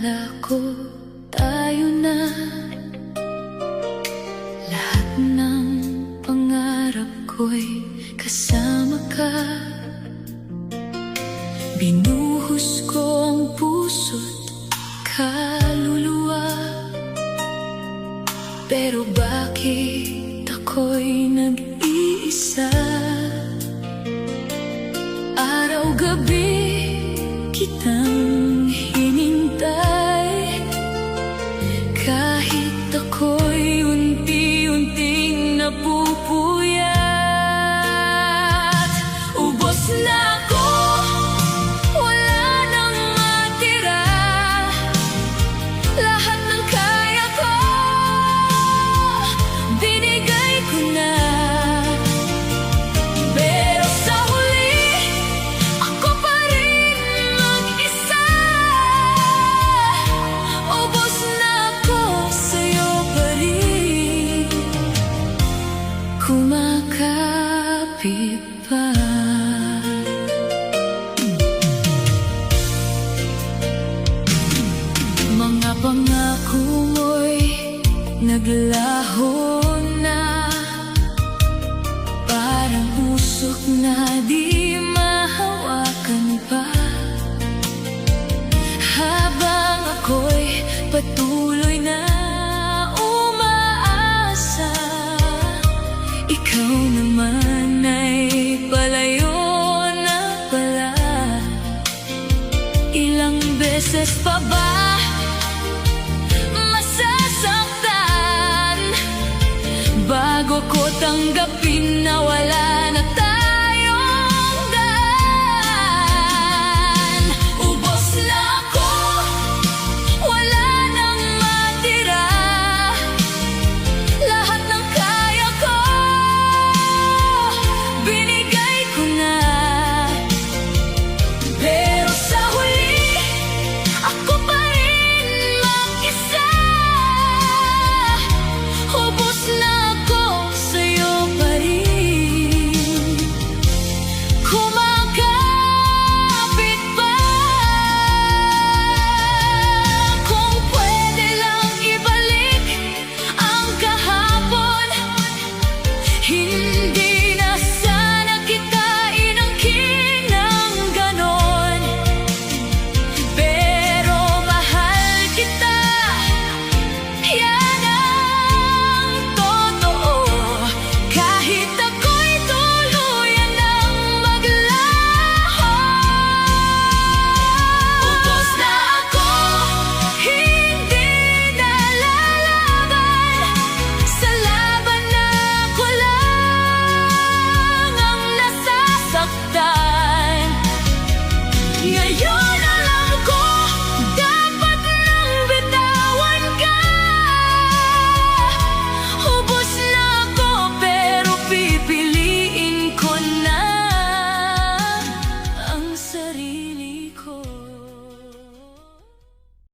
Akala ko tayo na, lahat ng pangarap ko'y kasama ka. Binuhos ko ang puso't kaluluwa, pero bakit ako'y nag-iisa? Araw-gabi kitang hinintay, kahit ako'y unti-unting napupuyat. Ubos na ako, wala nang matira, lahat ng kaya ko binigay ko na. Pero sa huli, ako pa rin mag-isa. Ubos na ako, sa'yo pa rin kumakapit pa. Mga pangako mo'y naglaho na, parang usok na di mahawakan pa. Habang ako'y patuloy na umaasa, ikaw naman ay palayo na pala. Ilang beses pa ba masasaktan bago ko tanggapin na wala na tayong daan? Ubos na ako, wala nang matira, lahat ng kaya ko binigay ko na. Pero sa huli, ako pa rin mag-isa. Ubos na ako, sa'yo pa rin kumakapit pa. Kung pwede lang ibalik ang kahapon, hindi na sana kita inangkin ng ganon. Pero mahal kita, yan ang totoo, kahit ako'y tuluyan ng maglaho. Ubos na ako, hindi na lalaban, sa laban na ako lang ang nasasaktan. Ngayon